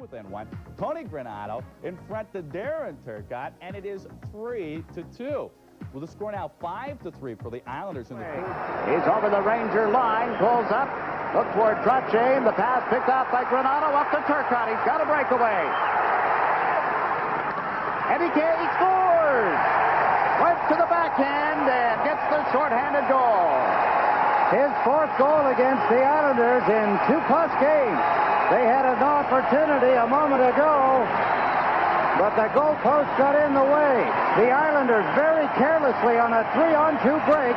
7th and 1. Tony Granato in front to Darren Turcotte, and it is 3-2. Well, the score now 5-3 for the Islanders in the third. He's over the Ranger line, pulls up, look toward Trottier. The pass picked up by Granato up to Turcotte. He's got a breakaway. And he scores! Went to the backhand and gets the shorthanded goal. His 4th goal against the Islanders in 2+ games. They had an opportunity a moment ago, but the goalpost got in the way. The Islanders very carelessly on a 3-on-2 break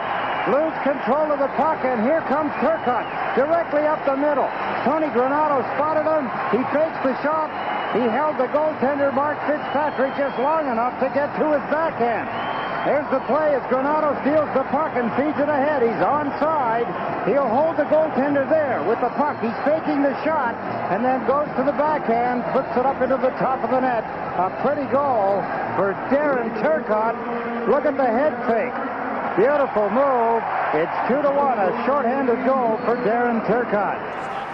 lose control of the puck, and here comes Turcotte directly up the middle. Tony Granato spotted him. He fakes the shot. He held the goaltender, Mark Fitzpatrick, just long enough to get to his backhand. There's the play as Granato steals the puck and feeds it ahead. He's onside. He'll hold the goaltender there with the puck. He's faking the shot and then goes to the backhand, puts it up into the top of the net. A pretty goal for Darren Turcotte. Look at the head fake. Beautiful move. It's 2-1, a shorthanded goal for Darren Turcotte.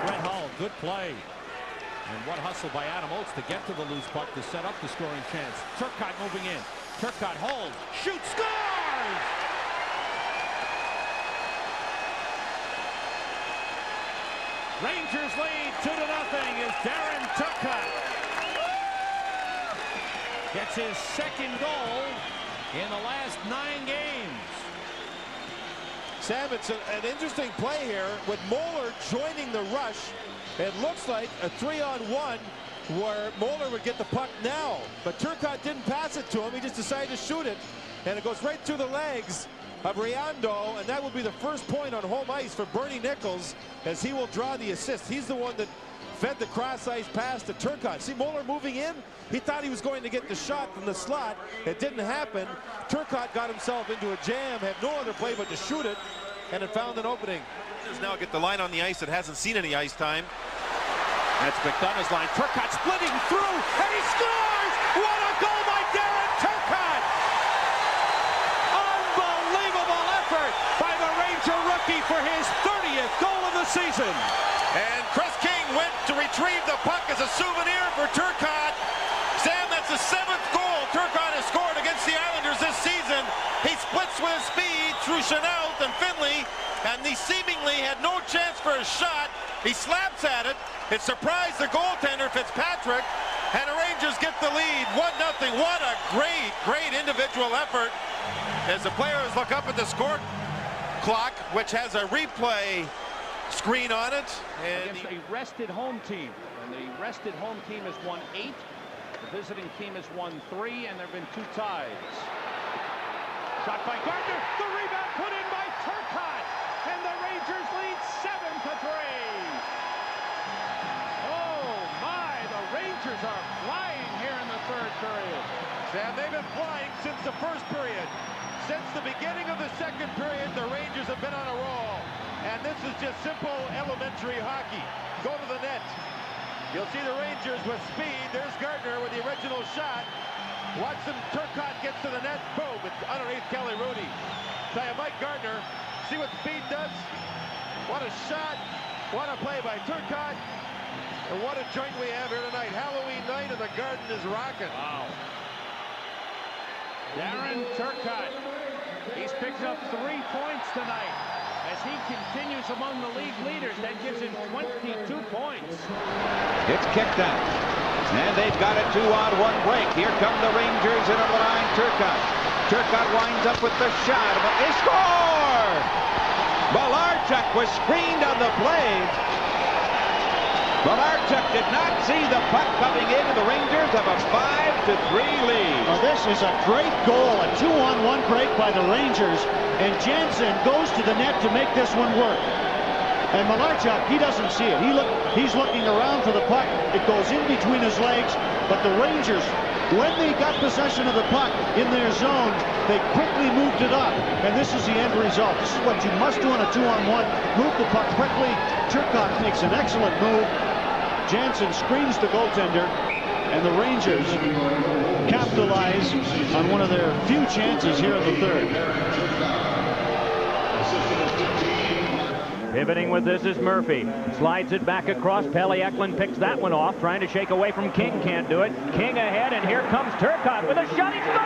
Brett Hull, good play. And what hustle by Adam Oates to get to the loose puck to set up the scoring chance. Turcotte moving in. Turcotte holds, shoots, scores! Rangers lead 2-0 as Darren Turcotte gets his 2nd goal in the last 9 games. Sam, it's an interesting play here with Moeller joining the rush. It looks like a 3-on-1 where Moeller would get the puck now, but Turcotte didn't pass it to him. He just decided to shoot it, and it goes right through the legs of Riando, and that will be the first point on home ice for Bernie Nichols as he will draw the assist. He's the one that fed the cross-ice pass to Turcotte. See Moeller moving in? He thought he was going to get the shot from the slot. It didn't happen. Turcotte got himself into a jam, had no other play but to shoot it, and it found an opening. Now get the line on the ice that hasn't seen any ice time. That's McDonough's line. Turcotte splitting through, and he scores! What a goal by Darren Turcotte! Unbelievable effort by the Ranger rookie for his 30th goal of the season. And Chris King went to retrieve the puck as a souvenir for Turcotte. Sam, that's the 7th goal Turcotte has scored against the Islanders this season. He splits with speed through Chenault and Finley, and he seemingly had no chance for a shot. He slaps at it. It surprised the goaltender, Fitzpatrick, and the Rangers get the lead, 1-0. What a great individual effort as the players look up at the score clock, which has a replay screen on it. And against a rested home team. And the rested home team has won 8. The visiting team has won 3, and there have been 2 ties. Shot by Gardner. The rebound put in by Turcotte. And the Rangers lead 7-3. Oh my, the Rangers are flying here in the 3rd period. Sam, they've been flying since the 1st period. Since the beginning of the 2nd period, the Rangers have been on a roll. And this is just simple elementary hockey. Go to the net. You'll see the Rangers with speed. There's Gardner with the original shot. Watch them. Turcotte gets to the net. Boom. It's underneath Kelly Rudy. Tell you, Mike Gardner, see what speed does? What a shot. What a play by Turcotte. And what a joint we have here tonight. Halloween night and the Garden is rocking. Wow. Darren Turcotte. He's picked up 3 points tonight. As he continues among the league leaders, that gives him 22 points. It's kicked out. And they've got a 2-on-1 break. Here come the Rangers in on the line. Turcotte winds up with the shot, but they score! Malarchuk was screened on the play. Malarchuk did not see the puck coming in, and the Rangers have a 5-3 lead. Well, this is a great goal, a 2-on-1 break by the Rangers, and Jansen goes to the net to make this one work. And Malarchuk, he doesn't see it. He's looking around for the puck. It goes in between his legs, but the Rangers, when they got possession of the puck in their zone, they quickly moved it up, and this is the end result. This is what you must do on a 2-on-1. Move the puck quickly. Turcotte makes an excellent move. Jansen screens the goaltender, and the Rangers capitalize on one of their few chances here in the 3rd. Pivoting with this is Murphy. Slides it back across. Pelle Eklund picks that one off. Trying to shake away from King. Can't do it. King ahead, and here comes Turcotte with a shot. He scores!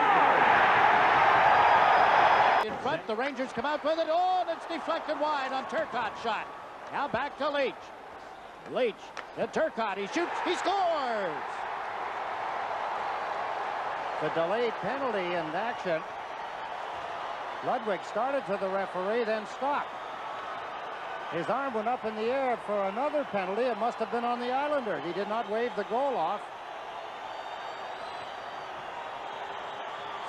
In front, the Rangers come out with it. Oh, and it's deflected wide on Turcotte's shot. Now back to Leach. Leach to Turcotte. He shoots. He scores! The delayed penalty in action. Ludwig started for the referee, then stopped. His arm went up in the air for another penalty. It must have been on the Islanders. He did not wave the goal off.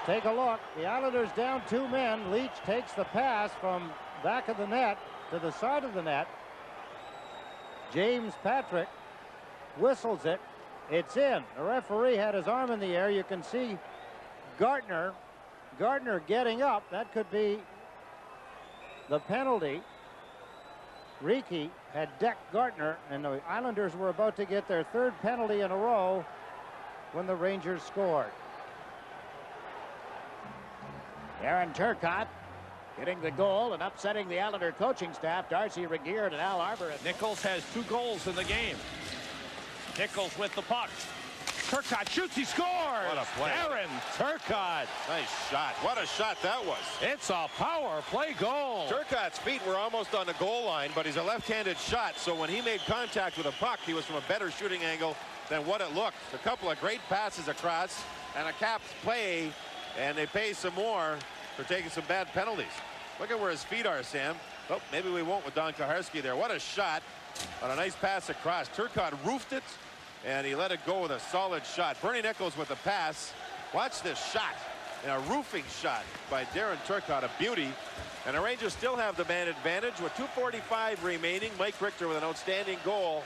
Let's take a look. The Islanders down 2 men. Leach takes the pass from back of the net to the side of the net. James Patrick whistles it. It's in. The referee had his arm in the air. You can see Gardner getting up. That could be the penalty. Richter had decked Gardner, and the Islanders were about to get their 3rd penalty in a row when the Rangers scored. Darren Turcotte getting the goal and upsetting the Islander coaching staff. Darcy Richter and Al Larmer. Nichols has 2 goals in the game. Nichols with the puck. Turcotte shoots, he scores! What a play. Darren Turcotte. Nice shot. What a shot that was. It's a power play goal. Turcotte's feet were almost on the goal line, but he's a left-handed shot, so when he made contact with a puck, he was from a better shooting angle than what it looked. A couple of great passes across, and a capped play, and they pay some more for taking some bad penalties. Look at where his feet are, Sam. Oh, maybe we won't with Don Koharski there. What a shot on a nice pass across. Turcotte roofed it, and he let it go with a solid shot. Bernie Nichols with the pass. Watch this shot. And a roofing shot by Darren Turcotte, a beauty. And the Rangers still have the man advantage with 2:45 remaining. Mike Richter with an outstanding goal.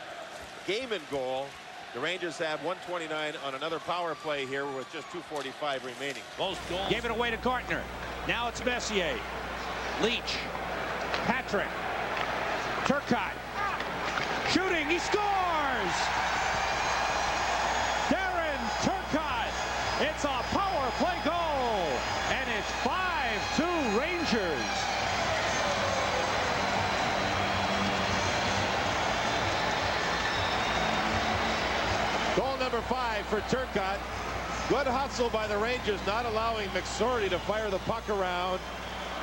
Game in goal. The Rangers have 129 on another power play here with just 2:45 remaining. Most goals. Gave it away to Gardner. Now it's Messier. Leach. Patrick. Turcotte. Shooting. He scores! Darren Turcotte. It's a power play goal. And it's 5-2 Rangers. Goal number 5 for Turcotte. Good hustle by the Rangers, not allowing McSorley to fire the puck around.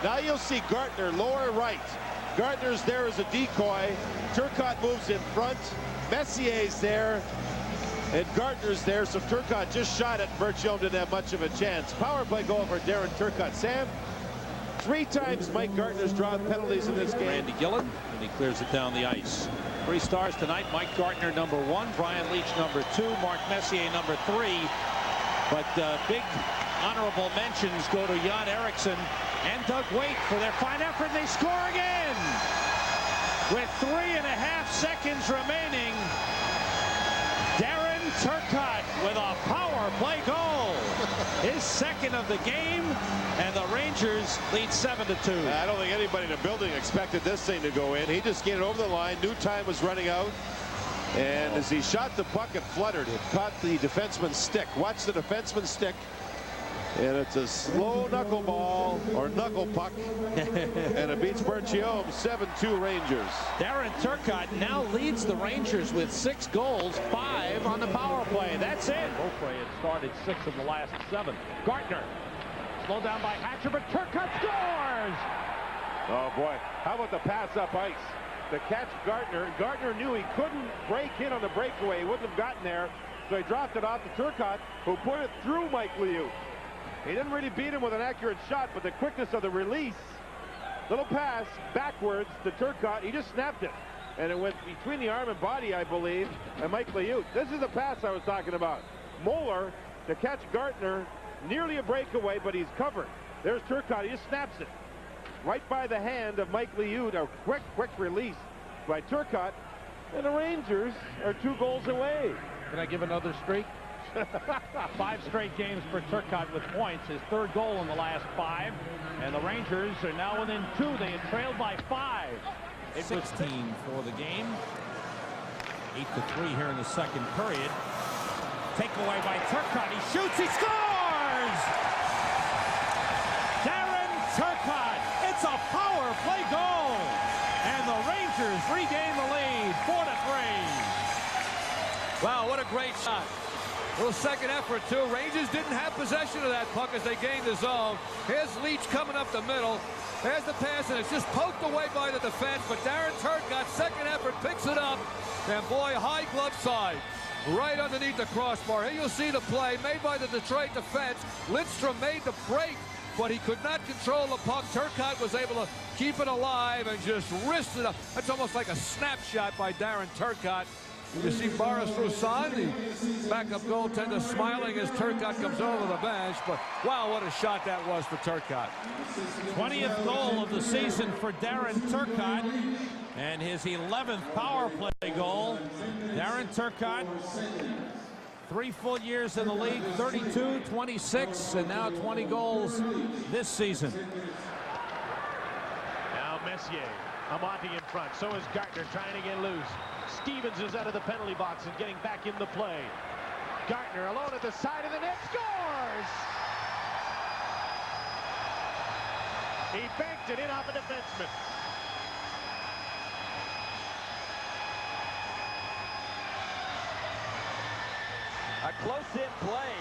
Now you'll see Gardner lower right. Gardner's there as a decoy. Turcotte moves in front. Messier's there. And Gardner's there, so Turcotte just shot it. Berthiaume didn't have much of a chance. Power play goal for Darren Turcotte. Sam, 3 times Mike Gardner's drawn penalties in this game. Randy Gillen, and he clears it down the ice. 3 stars tonight. Mike Gardner, number 1. Brian Leach, number 2. Mark Messier, number 3. But big honorable mentions go to Jan Eriksson and Doug Waite for their fine effort. They score again with 3.5 seconds remaining. Darren Turcotte with a power play goal, his 2nd of the game, and the Rangers lead 7-2. I don't think anybody in the building expected this thing to go in. He just get it over the line. Knew time was running out. And as he shot the puck, it fluttered. It caught the defenseman's stick. Watch the defenseman's stick. And it's a slow knuckleball or knuckle puck. And it beats Berthiaume. 7-2 Rangers. Darren Turcotte now leads the Rangers with 6 goals, 5 on the power play. That's it. Beaupre had started 6 of the last 7. Gardner slowed down by Hatcher, but Turcotte scores! Oh boy, how about the pass up ice to catch Gardner? Gardner knew he couldn't break in on the breakaway. He wouldn't have gotten there, so he dropped it off to Turcotte, who put it through Mike Liu. He didn't really beat him with an accurate shot, but the quickness of the release, little pass backwards to Turcotte, he just snapped it. And it went between the arm and body, I believe, and Mike Liu. This is the pass I was talking about. Moeller to catch Gardner, nearly a breakaway, but he's covered. There's Turcotte, he just snaps it. Right by the hand of Mike Liu, a quick release by Turcotte. And the Rangers are 2 goals away. Can I give another streak? 5 straight games for Turcotte with points, his 3rd goal in the last 5, and the Rangers are now within 2. They had trailed by 5. It 16 for the game. 8-3 here in the 2nd period. Takeaway by Turcotte. He shoots. He scores! Darren Turcotte. It's a power play goal, and the Rangers Wow, what a great shot. Little second effort, too. Rangers didn't have possession of that puck as they gained the zone. Here's Leach coming up the middle. There's the pass, and it's just poked away by the defense, but Darren Turcotte, second effort, picks it up. And boy, high glove side, right underneath the crossbar. Here you'll see the play made by the Detroit defense. Lidstrom made the break, but he could not control the puck. Turcotte was able to keep it alive and just wrist it up. That's almost like a snapshot by Darren Turcotte. You see Boris Roussan, the backup goaltender, smiling as Turcotte comes over the bench. But wow, what a shot that was for Turcotte. 20th goal of the season for Darren Turcotte, and his 11th power play goal. Darren Turcotte, 3 full years in the league, 32, 26, and now 20 goals this season. Now Messier, Amati in front. So is Gartner trying to get loose. Stevens is out of the penalty box and getting back in the play. Gartner alone at the side of the net, scores! He banked it in off a defenseman. A close-in play,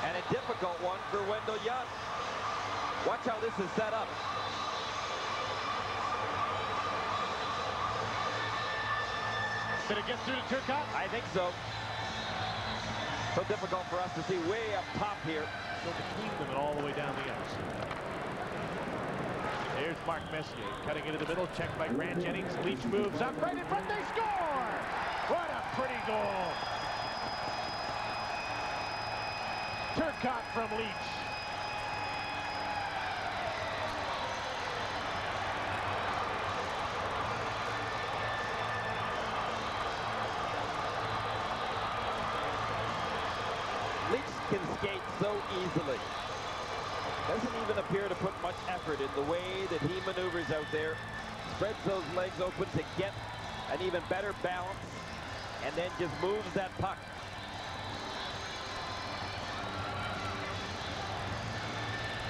and a difficult one for Wendell Young. Watch how this is set up. Did it get through to Turcotte? I think so. So difficult for us to see way up top here. So between them and all the way down the ice. Here's Mark Messier cutting into the middle, checked by Grant Jennings. Leach moves up right in front, they score! What a pretty goal! Turcotte from Leach. Leach can skate so easily. Doesn't even appear to put much effort in the way that he maneuvers out there. Spreads those legs open to get an even better balance, and then just moves that puck.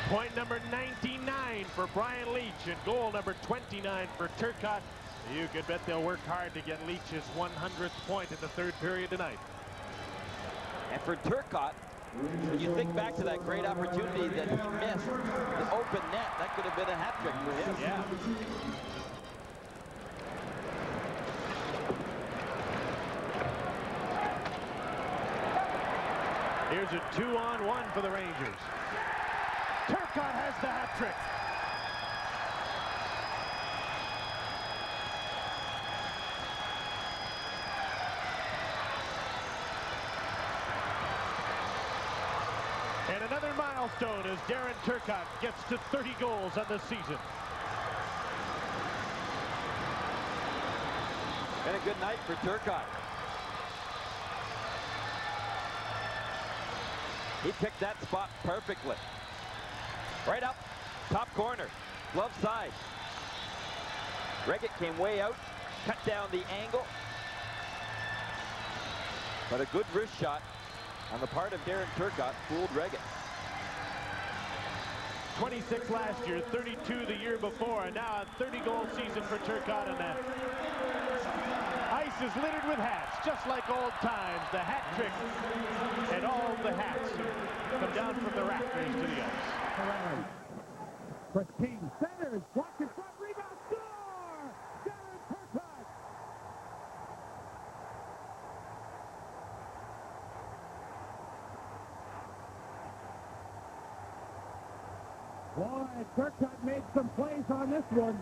Point number 99 for Brian Leach, and goal number 29 for Turcotte. You could bet they'll work hard to get Leach's 100th point in the third period tonight. And for Turcotte, when you think back to that great opportunity that he missed, the open net, that could have been a hat trick for him. Yeah. Here's a 2-on-1 for the Rangers. Turcotte has the hat trick. And another milestone as Darren Turcotte gets to 30 goals on the season. And a good night for Turcotte. He picked that spot perfectly. Right up, top corner, glove side. Richter came way out, cut down the angle. But a good wrist shot on the part of Darren Turcotte fooled Richter. 26 last year, 32 the year before, and now a 30-goal season for Turcotte, and that ice is littered with hats, just like old times. The hat trick and all the hats come down from the rafters to the ice. Chris King centers, blocked in front, rebound, score! Darren Turcotte! Boy, Turcotte made some plays on this one,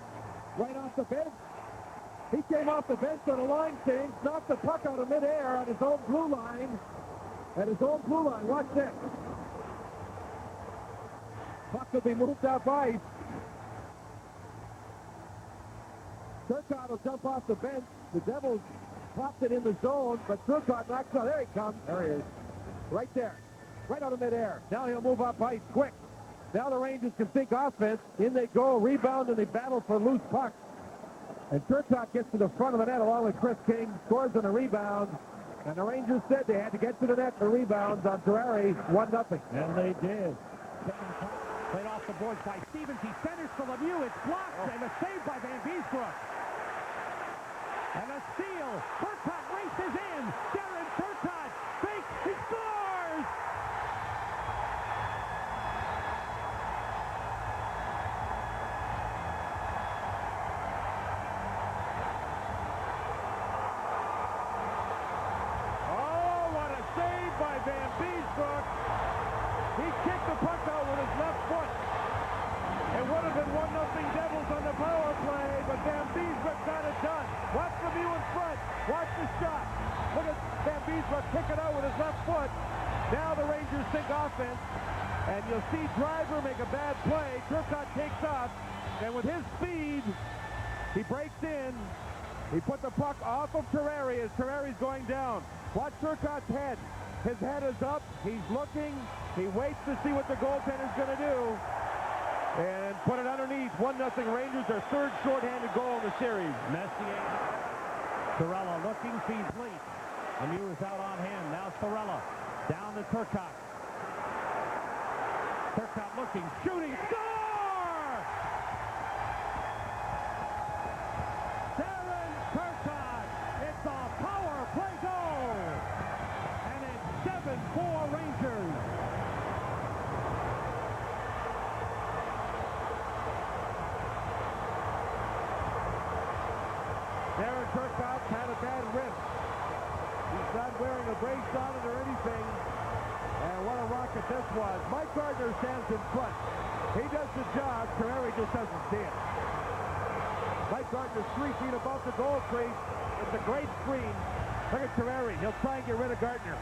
right off the bench. He came off the bench on a line change, knocked the puck out of midair on his own blue line. At his own blue line, watch this. Puck will be moved off ice. Turcotte will jump off the bench. The Devils popped it in the zone, but Turcotte knocks out. There he comes. There he is. Right there. Right out of midair. Now he'll move off ice quick. Now the Rangers can think offense. In they go. Rebound, and they battle for loose pucks. And Turcotte gets to the front of the net along with Chris King. Scores on a rebound. And the Rangers said they had to get to the net for rebounds on Terrari. 1-0. And they did. Played off the boards by Stevens. He centers for Lemieux. It's blocked, and a save by Van Beesbrook. And a steal. Turcotte races in. Darren Turcotte fakes. He scores! Oh, what a save by Van Beesbrook. He kicked the puck out with his left foot. It would have been 1-0 Devils on the power play, but Van Beesbrook got it done. Watch the view in front. Watch the shot. Look at Van Beesbrook kick it out with his left foot. Now the Rangers think offense, and you'll see Driver make a bad play. Turcotte takes off, and with his speed, he breaks in. He put the puck off of Terreri as Terreri's going down. Watch Turcotte's head. His head is up. He's looking. He waits to see what the goaltender's going to do. And put it underneath. 1-0 Rangers, their third shorthanded goal in the series. Messier. Sorella looking, feeds Leach. Lemieux is out on him. Now Sorella. Down to Turcotte. Turcotte looking, shooting, score! Darren Turcotte. It's a power play goal. And it's 7-4 Rangers. Darren Turcotte had a bad wrist. He's not wearing a brace on it or anything. And what a rocket this was. Mike Gardner stands in front. He does the job. Terreri just doesn't see it. Mike Gardner's 3 feet above the goal crease. It's a great screen. Look at Terreri. He'll try and get rid of Gardner.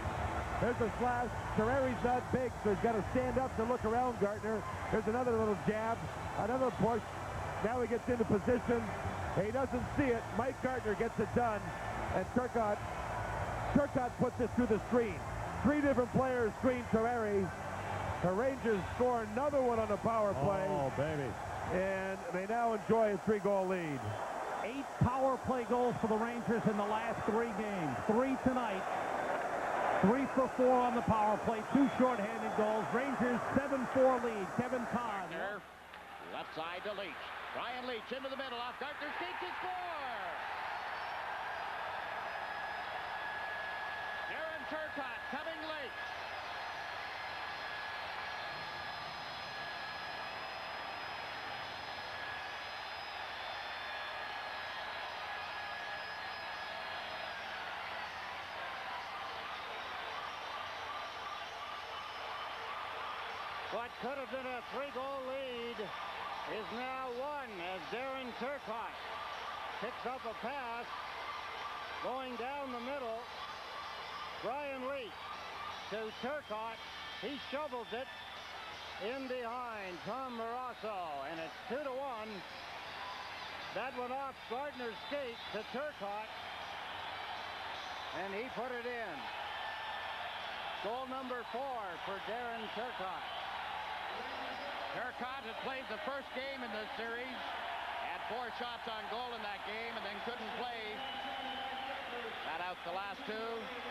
There's a slash. Terreri's not big, so he's got to stand up to look around Gardner. There's another little jab. Another push. Now he gets into position. He doesn't see it. Mike Gardner gets it done. And Turcotte puts it through the screen. 3 different players screen Terreri. The Rangers score another one on the power play. Oh, baby. And they now enjoy a 3-goal lead. 8 power play goals for the Rangers in the last 3 games. 3 tonight. 3 for 4 on the power play. 2 shorthanded goals. Rangers 7-4 lead. Kevin Todd. Left side to Leach. Brian Leach into the middle off Gardner's feet to score. Darren Turcotte coming late. What could have been a 3-goal lead is now won as Darren Turcotte picks up a pass going down the middle. Brian Leach to Turcotte. He shovels it in behind Tom Marasso, and it's 2-1. That went off Gardner's skate to Turcotte, and he put it in. Goal number 4 for Darren Turcotte. Turcotte had played the first game in the series, had 4 shots on goal in that game, and then couldn't play. Got out the last 2,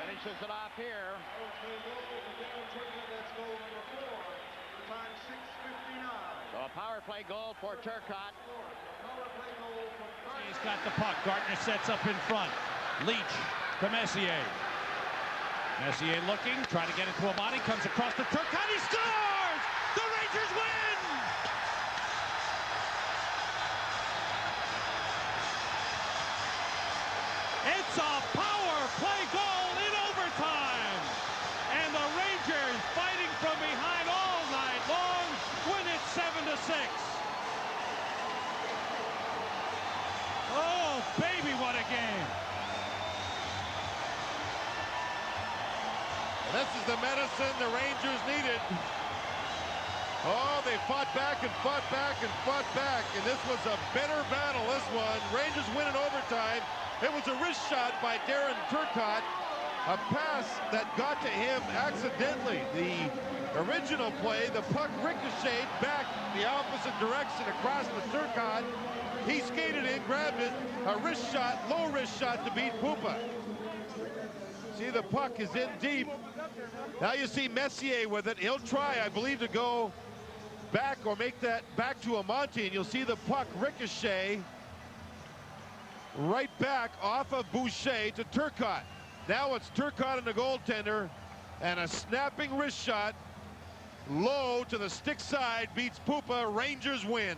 finishes it off here. So a power play goal for Turcotte. He's got the puck. Gardner sets up in front. Leach to Messier. Messier looking, trying to get it to Amani, comes across to Turcotte, he scores! The Rangers win! It's a power play goal in overtime! And the Rangers, fighting from behind all night long, win it 7-6. Oh, baby, what a game! This is the medicine the Rangers needed. Oh, they fought back and fought back and fought back, and this was a bitter battle, this one. Rangers win in overtime. It was a wrist shot by Darren Turcotte, a pass that got to him accidentally. The original play, the puck ricocheted back the opposite direction across the Turcotte. He skated in, grabbed it, a wrist shot, low wrist shot to beat Pupa. See, the puck is in deep. Now you see Messier with it. He'll try, I believe, to go back or make that back to Amonte, and you'll see the puck ricochet. right back off of Boucher to Turcotte. Now it's Turcotte and the goaltender, and a snapping wrist shot low to the stick side beats Pupa. Rangers win.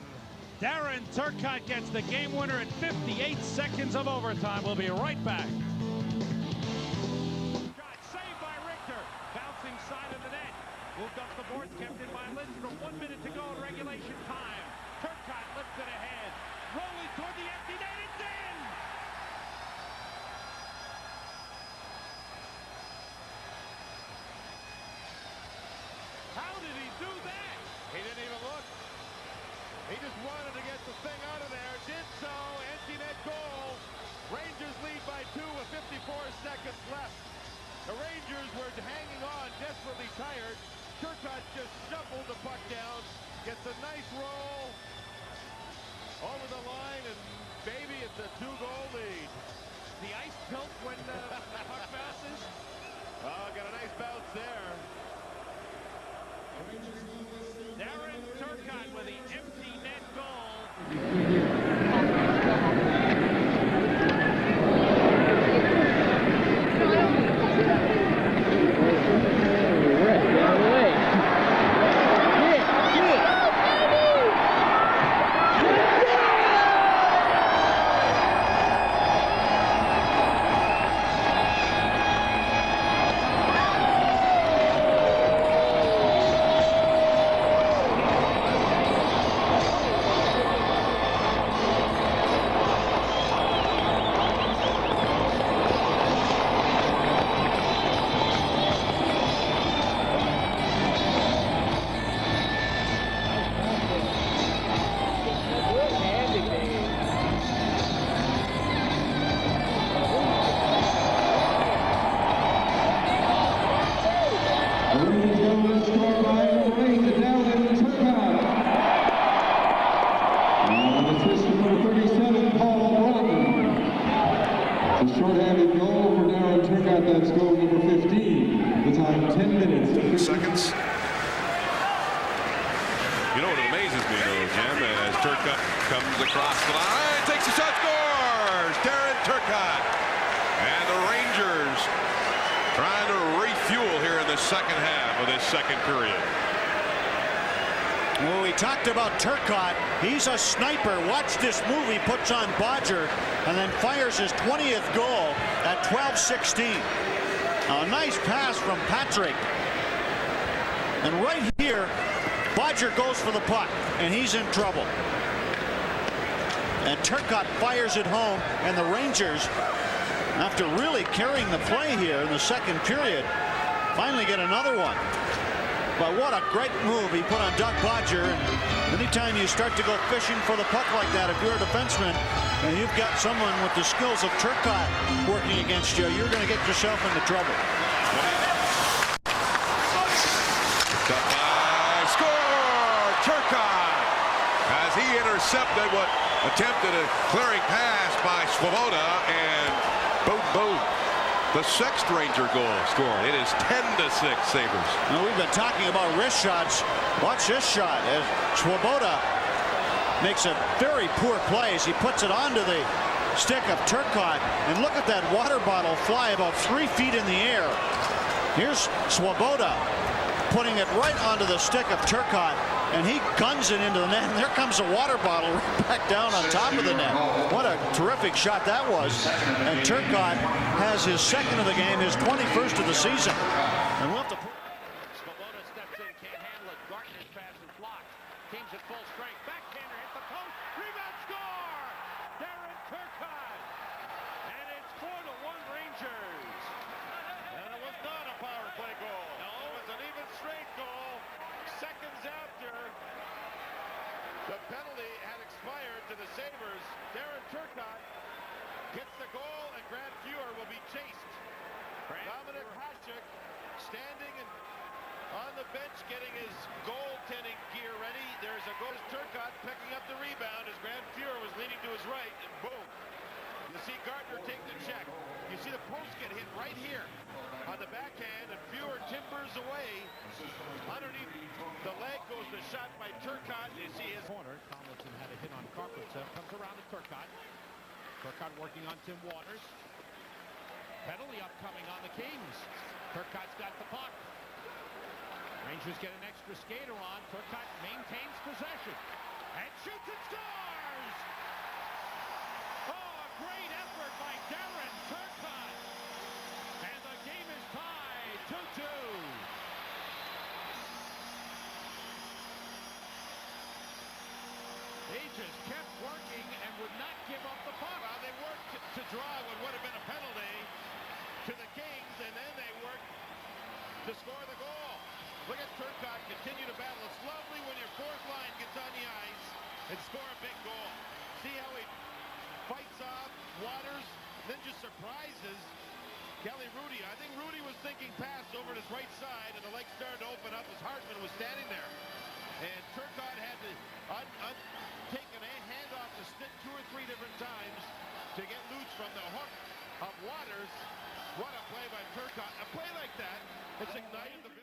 Darren Turcotte gets the game winner in 58 seconds of overtime. We'll be right back. Saved by Richter. Bouncing side of the net. Moved up the boards, kept in by Lindstrom. 1 minute to go in regulation time. Turcotte lifted ahead. Rolling toward the empty net. It's in! How did he do that? He didn't even look. He just wanted to get the thing out of there. Did so. Empty net goal. Rangers lead by 2 with 54 seconds left. The Rangers were hanging on, desperately tired. Turcotte just shuffled the puck down. Gets a nice roll over the line, and baby, it's a 2-goal lead. The ice tilt when the puck bounces. Oh, got a nice bounce there. Darren Turcotte with the empty net goal. Short-handed goal for Darren Turcotte. That's goal number 15. The time 10 minutes. Seconds. You know what amazes me though, Jim, as Turcotte comes across the line, takes a shot, scores! Darren Turcotte. And the Rangers trying to refuel here in the second half of this second period. Well, we talked about Turcotte. He's a sniper. Watch this move he puts on Bodger and then fires his 20th goal at 12:16. A nice pass from Patrick. And right here, Bodger goes for the puck, and he's in trouble. And Turcotte fires it home, and the Rangers, after really carrying the play here in the second period, finally get another one. But what a great move he put on Doug Bodger. And anytime you start to go fishing for the puck like that, if you're a defenseman and you've got someone with the skills of Turcotte working against you, you're going to get yourself into trouble. Score! Turcotte! As he intercepted what attempted a clearing pass by Swoboda, and boom, boom. The sixth Ranger goal scored. It is 10-6 Sabres. Now, we've been talking about wrist shots. Watch this shot as Swoboda makes a very poor play as he puts it onto the stick of Turcotte. And look at that water bottle fly about 3 feet in the air. Here's Swoboda putting it right onto the stick of Turcotte, and he guns it into the net, and there comes a water bottle right back down on top of the net. What a terrific shot that was. And Turcotte has his second of the game, his 21st of the season. And we'll have to put... Swoboda steps in, can't handle it. Gartner's pass is blocked. Team's at full strength. Backhander hit the post. Rebound score! Darren Turcotte! And it's 4-1 Rangers. And it was not a power play goal. No, it was an even straight goal. Seconds after the penalty had expired to the Sabres, Darren Turcotte gets the goal, and Grant Fuhr will be chased. Dominic Hasek standing and on the bench getting his goaltending gear ready. There's a goal. Turcotte picking up the rebound as Grant Fuhr was leaning to his right, and boom. You see Gardner take the check. You see the post get hit right here on the backhand, and Fuhr timbers away. Underneath the leg goes the shot by Turcotte. You see his corner. Tomlinson had a hit on Carpenter. Comes around to Turcotte. Turcotte working on Tim Waters. Penalty upcoming on the Kings. Turcotte's got the puck. Rangers get an extra skater on. Turcotte maintains possession and shoots and scores! Oh, a great effort by Darren Turcotte. And the game is tied 2-2. He just kept working and would not give up the puck. They worked to draw what would have been a penalty to the Kings, and then they worked to score the goal. Look at Turcotte continue to battle. It's lovely when your fourth line gets on the ice and score a big goal. See how he fights off Waters, then just surprises Kelly Rudy. I think Rudy was thinking pass over to his right side, and the legs started to open up as Hartman was standing there. And Turcotte had to take a handoff to stick 2 or 3 different times to get loose from the hook of Waters. What a play by Turcotte. A play like that, it's ignited the